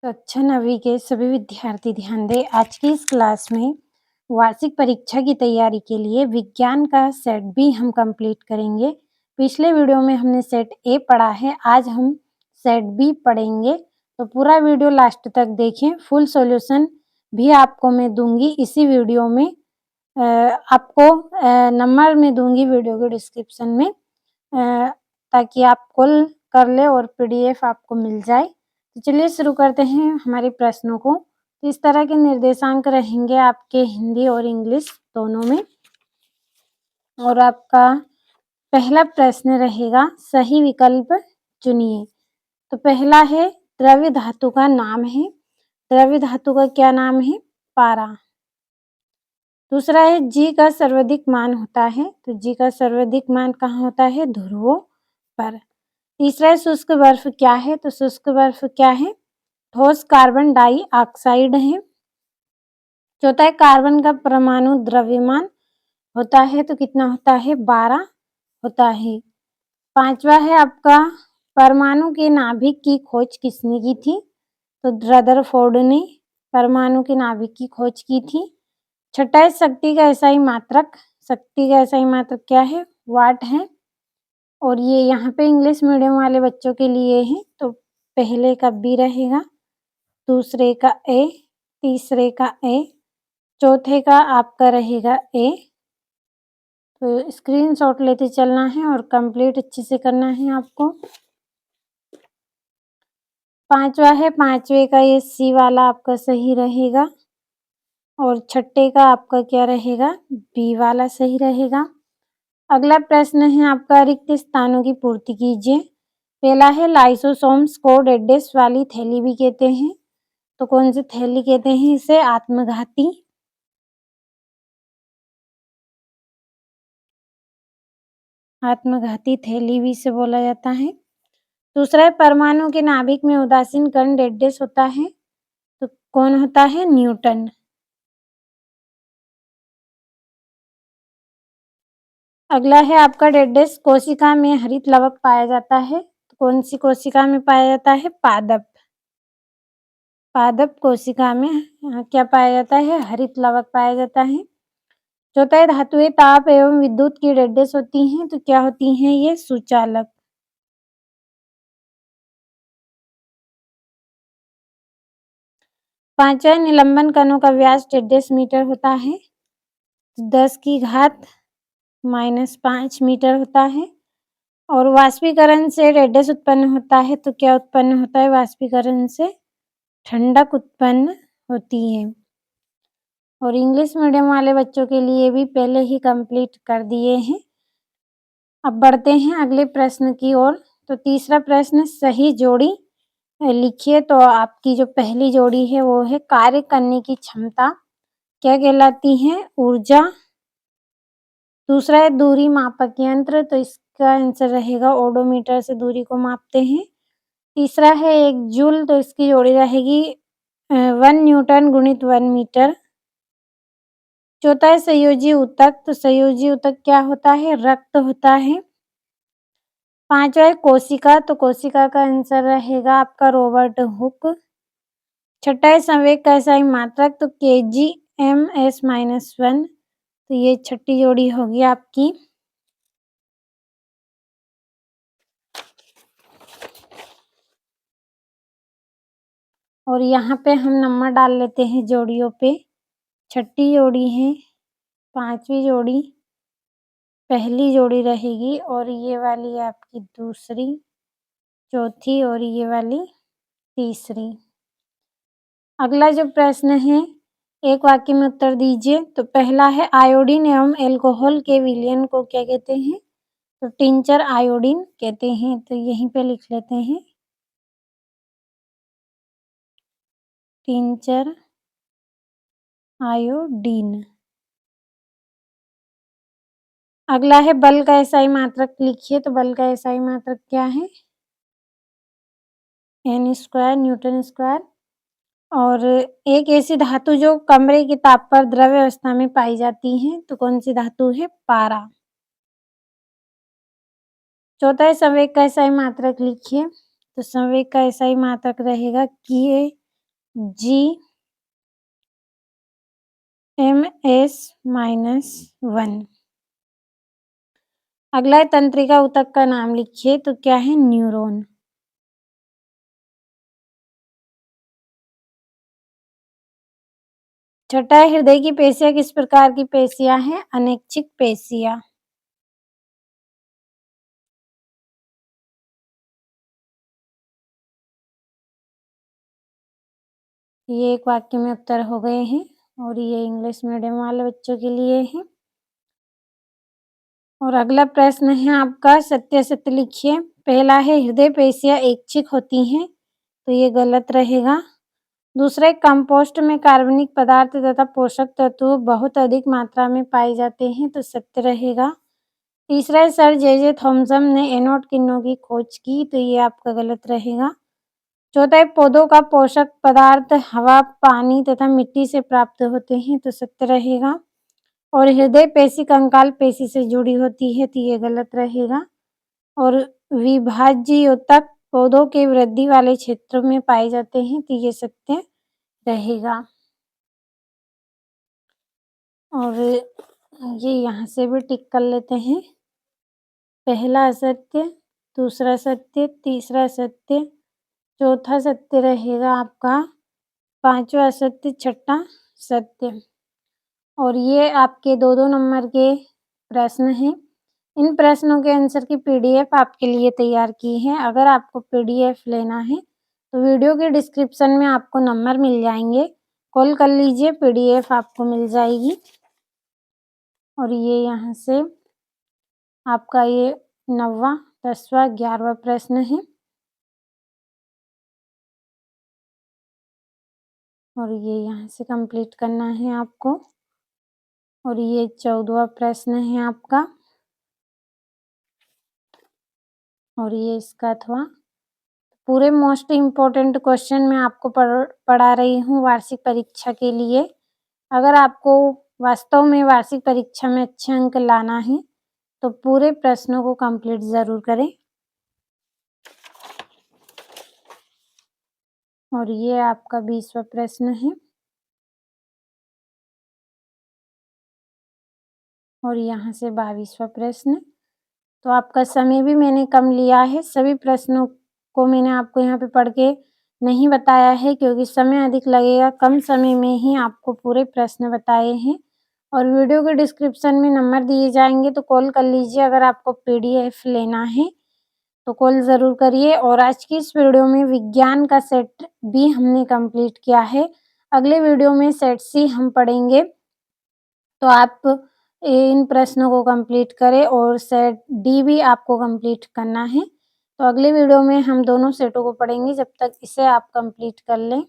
कक्षा 9वीं के सभी विद्यार्थी ध्यान दें। आज की इस क्लास में वार्षिक परीक्षा की तैयारी के लिए विज्ञान का सेट बी हम कंप्लीट करेंगे। पिछले वीडियो में हमने सेट ए पढ़ा है, आज हम सेट बी पढ़ेंगे। तो पूरा वीडियो लास्ट तक देखें। फुल सॉल्यूशन भी आपको मैं दूंगी इसी वीडियो में। आपको नंबर में दूंगी वीडियो के डिस्क्रिप्शन में, ताकि आप कॉल कर ले और पीडीएफ आपको मिल जाए। तो चलिए शुरू करते हैं हमारे प्रश्नों को। तो इस तरह के निर्देशांक रहेंगे आपके हिंदी और इंग्लिश दोनों में। और आपका पहला प्रश्न रहेगा, सही विकल्प चुनिए। तो पहला है, द्रव्य धातु का नाम है। द्रव्य धातु का क्या नाम है? पारा। दूसरा है, जी का सर्वाधिक मान होता है। तो जी का सर्वाधिक मान कहाँ होता है? ध्रुवों पर। तीसरा है, शुष्क बर्फ क्या है? तो शुष्क बर्फ क्या है? ठोस कार्बन डाइऑक्साइड है। चौथा है, कार्बन का परमाणु द्रव्यमान होता है तो कितना होता है? 12 होता है। पांचवा है आपका, परमाणु के नाभिक की खोज किसने की थी? तो रदरफोर्ड ने परमाणु के नाभिक की खोज की थी। छठा है, शक्ति का एसआई मात्रक। शक्ति का एसआई मात्रक क्या है? वाट है। और ये यहाँ पे इंग्लिश मीडियम वाले बच्चों के लिए है। तो पहले का बी रहेगा, दूसरे का ए, तीसरे का ए, चौथे का आपका रहेगा ए। तो स्क्रीनशॉट लेते चलना है और कंप्लीट अच्छे से करना है आपको। पांचवा है, पांचवे का ये सी वाला आपका सही रहेगा। और छठे का आपका क्या रहेगा? बी वाला सही रहेगा। अगला प्रश्न है आपका, रिक्त स्थानों की पूर्ति कीजिए। पहला है, लाइसोसोम्स को डेडेस वाली थैली भी कहते हैं। तो कौन सी थैली कहते हैं इसे? आत्मघाती। आत्मघाती थैली भी इसे बोला जाता है। दूसरा है, परमाणु के नाभिक में उदासीन कण डेडेस होता है। तो कौन होता है? न्यूटन। अगला है आपका, डेडेस कोशिका में हरित लवक पाया जाता है। तो कौन सी कोशिका में पाया जाता है? पादप। पादप कोशिका में क्या पाया जाता है? हरित लवक पाया जाता है। चौथा है, धातुएं ताप एवं विद्युत की डेडेस होती हैं। तो क्या होती हैं ये? सुचालक। पांचवा, निलंबन कणों का व्यास डेडेस मीटर होता है। 10⁻⁻5 मीटर होता है। और वाष्पीकरण से डेडेस उत्पन्न होता है। तो क्या उत्पन्न होता है वाष्पीकरण से? ठंडक उत्पन्न होती है। और इंग्लिश मीडियम वाले बच्चों के लिए भी पहले ही कंप्लीट कर दिए हैं। अब बढ़ते हैं अगले प्रश्न की ओर। तो तीसरा प्रश्न, सही जोड़ी लिखिए। तो आपकी जो पहली जोड़ी है वो है, कार्य करने की क्षमता क्या कहलाती है? ऊर्जा। दूसरा है, दूरी मापक यंत्र। तो इसका आंसर रहेगा ओडोमीटर से दूरी को मापते हैं। तीसरा है, एक जूल। तो इसकी जोड़ी रहेगी 1 न्यूटन गुणित 1 मीटर। चौथा है, संयोजी ऊतक। तो संयोजी ऊतक क्या होता है? रक्त होता है। पांचवा है, कोशिका। तो कोशिका का आंसर रहेगा आपका रॉबर्ट हुक। छठा है, संवेग का एसआई मात्रक। तो kg/m(s-1). तो ये छठी जोड़ी होगी आपकी। और यहाँ पे हम नंबर डाल लेते हैं जोड़ियों पे। छठी जोड़ी है, पांचवी जोड़ी पहली जोड़ी रहेगी, और ये वाली आपकी दूसरी, चौथी, और ये वाली तीसरी। अगला जो प्रश्न है, एक वाक्य में उत्तर दीजिए। तो पहला है, आयोडीन एवं एल्कोहल के विलयन को क्या कहते हैं? तो टिंचर आयोडीन कहते हैं। तो यहीं पे लिख लेते हैं, टिंचर आयोडीन। अगला है, बल का एसआई मात्रक लिखिए। तो बल का एसआई मात्रक क्या है? n² Newton square. और एक ऐसी धातु जो कमरे के ताप पर द्रव्य अवस्था में पाई जाती है। तो कौन सी धातु है? पारा। चौथा है, संवेग का एसआई मात्रक लिखिए। तो संवेग का एसआई मात्रक रहेगा GMS-1। अगला है तंत्रिका ऊतक का नाम लिखिए, तो क्या है? न्यूरॉन। छठा है हृदय की पेशियाँ किस प्रकार की पेशियाँ हैं? अनैच्छिक पेशियाँ। ये एक वाक्य में उत्तर हो गए हैं और ये इंग्लिश मीडियम वाले बच्चों के लिए है। और अगला प्रश्न है आपका, सत्य असत्य लिखिए। पहला है हृदय पेशियाँ ऐच्छिक होती हैं, तो ये गलत रहेगा। दूसरा, कंपोस्ट में कार्बनिक पदार्थ तथा पोषक तत्व बहुत अधिक मात्रा में पाए जाते हैं, तो सत्य रहेगा। तीसरा, सर जे थॉमसन ने एनोड किरणों की खोज की, तो ये आपका गलत रहेगा। चौथा, पौधों का पोषक पदार्थ हवा, पानी तथा मिट्टी से प्राप्त होते हैं, तो सत्य रहेगा। और हृदय पेशी कंकाल पेशी से जुड़ी होती है, तो ये गलत रहेगा। और विभाज्य ऊतक पौधों के वृद्धि वाले क्षेत्रों में पाए जाते हैं, तो ये सत्य रहेगा। और ये यहाँ से भी टिक कर लेते हैं। पहला असत्य, दूसरा सत्य, तीसरा सत्य, चौथा सत्य रहेगा आपका, पांचवा असत्य, छठा सत्य। और ये आपके 2-2 नंबर के प्रश्न हैं। इन प्रश्नों के आंसर की पीडीएफ आपके लिए तैयार की है। अगर आपको पीडीएफ लेना है तो वीडियो के डिस्क्रिप्शन में आपको नंबर मिल जाएंगे, कॉल कर लीजिए, पीडीएफ आपको मिल जाएगी। और ये यहाँ से आपका ये 9वां, 10वां, 11वां प्रश्न है। और ये यहाँ से कंप्लीट करना है आपको। और ये 14वां प्रश्न है आपका। और ये इसका था। पूरे मोस्ट इम्पोर्टेंट क्वेश्चन मैं आपको पढ़ा रही हूँ वार्षिक परीक्षा के लिए। अगर आपको वास्तव में वार्षिक परीक्षा में अच्छे अंक लाना है तो पूरे प्रश्नों को कंप्लीट ज़रूर करें। और ये आपका 20वां प्रश्न है। और यहाँ से 22वां प्रश्न। तो आपका समय भी मैंने कम लिया है, सभी प्रश्नों को मैंने आपको यहाँ पे पढ़ के नहीं बताया है क्योंकि समय अधिक लगेगा। कम समय में ही आपको पूरे प्रश्न बताए हैं। और वीडियो के डिस्क्रिप्शन में नंबर दिए जाएंगे, तो कॉल कर लीजिए। अगर आपको पीडीएफ लेना है तो कॉल ज़रूर करिए। और आज की इस वीडियो में विज्ञान का सेट बी हमने कंप्लीट किया है। अगले वीडियो में सेट सी हम पढ़ेंगे, तो आप इन प्रश्नों को कंप्लीट करें। और सेट डी भी आपको कंप्लीट करना है। तो अगले वीडियो में हम दोनों सेटों को पढ़ेंगे, जब तक इसे आप कंप्लीट कर लें।